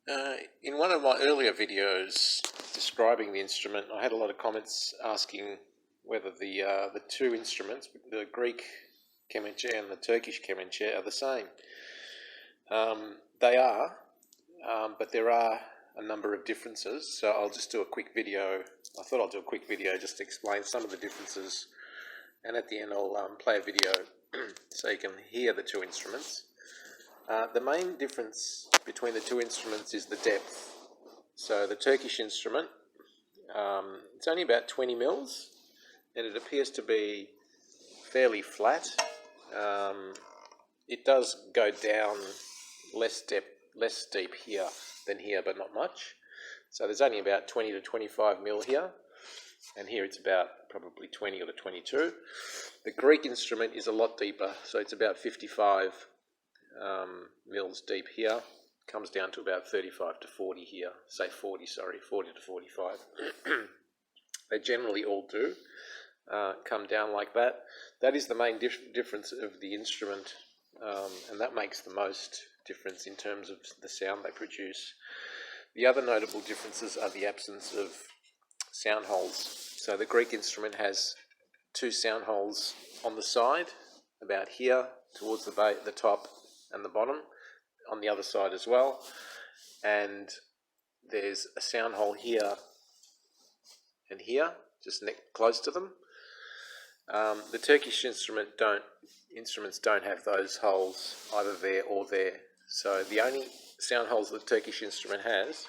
In one of my earlier videos describing the instrument, I had a lot of comments asking whether the two instruments, the Greek Kemenche and the Turkish Kemenche, are the same. They are, but there are a number of differences, so I'll just do a quick video. I thought I'll do a quick video just to explain some of the differences, and at the end I'll play a video so you can hear the two instruments. The main difference between the two instruments is the depth. So the Turkish instrument, it's only about 20 mils, and it appears to be fairly flat. It does go down less deep here than here, but not much. So there's only about 20 to 25 mil here, and here it's about probably 20 or to 22. The Greek instrument is a lot deeper, so it's about 55 mils deep here, comes down to about 35 to 40 here, say 40 to 45. They generally all do come down like that. That is the main difference of the instrument, and that makes the most difference in terms of the sound they produce. The other notable differences are the absence of sound holes. So the Greek instrument has two sound holes on the side, about here towards the top and the bottom, on the other side as well, and there's a sound hole here and here, just close to them. The Turkish instruments don't have those holes either there or there. So the only sound holes the Turkish instrument has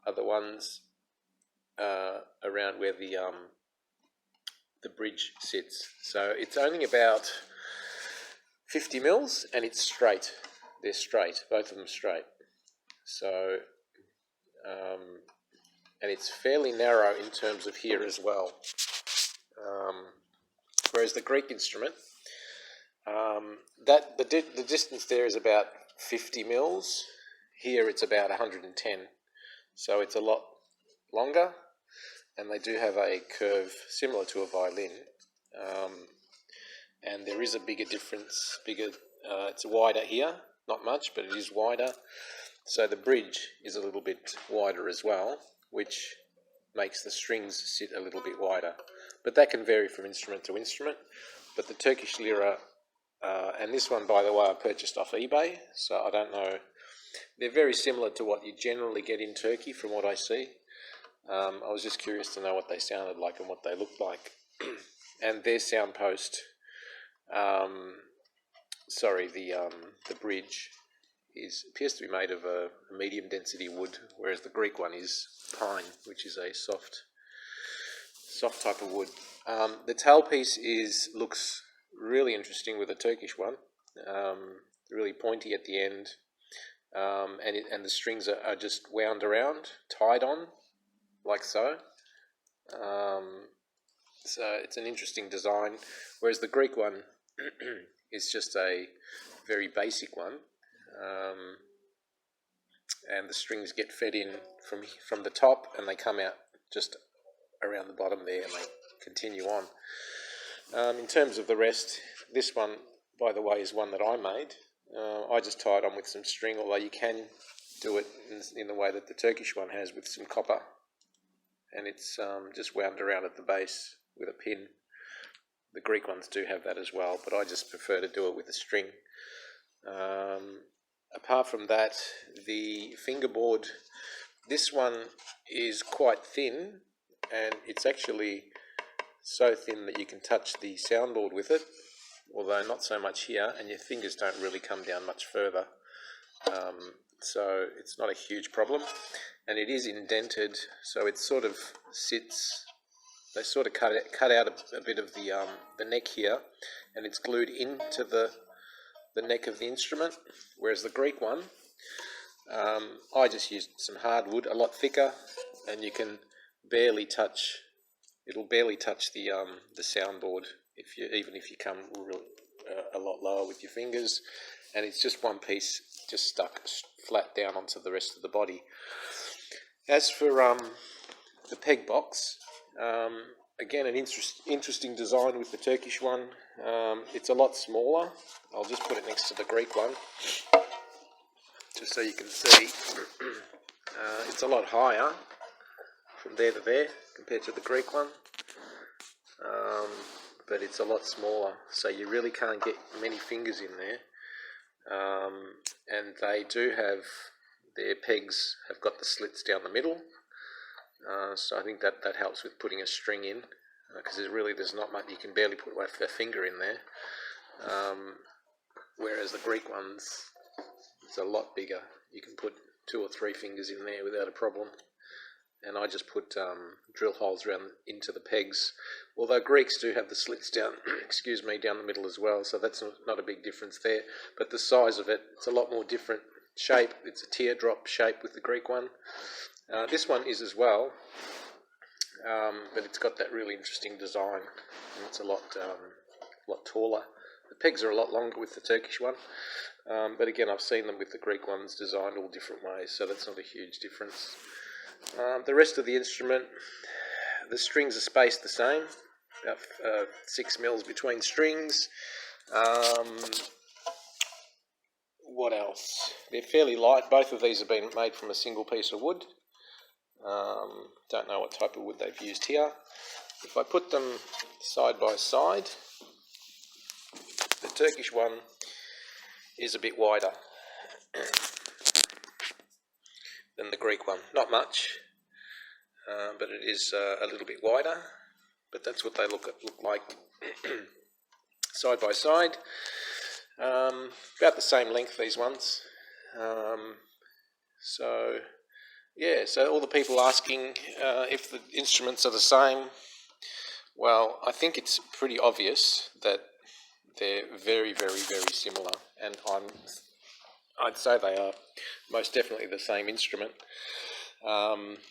are the ones around where the bridge sits. So it's only about 50 mils, and it's straight. They're straight, both of them straight. So, and it's fairly narrow in terms of here as well. Whereas the Greek instrument, the distance there is about 50 mils. Here it's about 110. So it's a lot longer, and they do have a curve similar to a violin. And there is a bigger difference. It's wider here, not much, but it is wider. So the bridge is a little bit wider as well, which makes the strings sit a little bit wider. But that can vary from instrument to instrument. But the Turkish lyra, and this one, by the way, I purchased off eBay, so I don't know. They're very similar to what you generally get in Turkey from what I see. I was just curious to know what they sounded like and what they looked like. And their sound post, the bridge appears to be made of a medium density wood, whereas the Greek one is pine, which is a soft type of wood. The tailpiece looks really interesting with the Turkish one, really pointy at the end, and the strings are just wound around, tied on, like so. So it's an interesting design, whereas the Greek one is just a very basic one, and the strings get fed in from the top, and they come out just around the bottom there, and they continue on. In terms of the rest, this one, by the way, is one that I made. I just tied on with some string, although you can do it in the way that the Turkish one has, with some copper, and it's just wound around at the base with a pin. The Greek ones do have that as well, but I just prefer to do it with a string. Apart from that, the fingerboard, this one is quite thin, and it's actually so thin that you can touch the soundboard with it, although not so much here, and your fingers don't really come down much further. So it's not a huge problem, and it is indented, so it sort of sits. They sort of cut out a bit of the neck here, and it's glued into the neck of the instrument, whereas the Greek one, I just used some hardwood, a lot thicker, and you can barely touch. It'll barely touch the soundboard even if you come a lot lower with your fingers, and it's just one piece just stuck flat down onto the rest of the body. As for the peg box, again, an interesting design with the Turkish one. It's a lot smaller. I'll just put it next to the Greek one. just so you can see. It's a lot higher from there to there compared to the Greek one, but it's a lot smaller, so you really can't get many fingers in there. And they do have, their pegs have got the slits down the middle, so I think that helps with putting a string in, because there's not much, you can barely put a finger in there, whereas the Greek ones, it's a lot bigger. You can put 2 or 3 fingers in there without a problem. And I just put drill holes around into the pegs, although Greeks do have the slits down excuse me, down the middle as well, so that's not a big difference there. But the size of it, it's a lot more different shape. It's a teardrop shape with the Greek one. This one is as well, but it's got that really interesting design, and it's a lot taller. The pegs are a lot longer with the Turkish one, but again, I've seen them with the Greek ones designed all different ways, so that's not a huge difference. The rest of the instrument, the strings are spaced the same, about 6 mils between strings. What else? They're fairly light. Both of these have been made from a single piece of wood. Don't know what type of wood they've used here. If I put them side by side, the Turkish one is a bit wider than the Greek one. Not much, but it is a little bit wider, but that's what they look like side by side. About the same length, these ones. So all the people asking if the instruments are the same, well, I think it's pretty obvious that they're very, very, very similar, and I'd say they are most definitely the same instrument,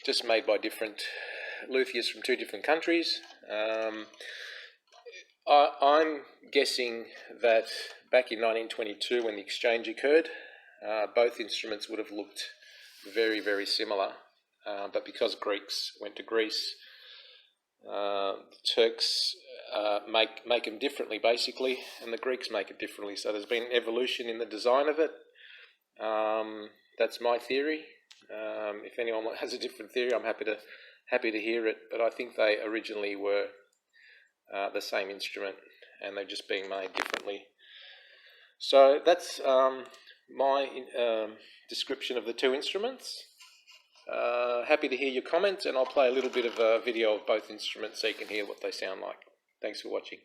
just made by different luthiers from 2 different countries. I'm guessing that back in 1922, when the exchange occurred, both instruments would have looked very, very similar, but because Greeks went to Greece, the Turks make them differently, basically, and the Greeks make it differently. So there's been evolution in the design of it. That's my theory. If anyone has a different theory, I'm happy to hear it. But I think they originally were the same instrument, and they're just being made differently. So that's my description of the 2 instruments. Happy to hear your comments, and I'll play a little bit of a video of both instruments so you can hear what they sound like. Thanks for watching.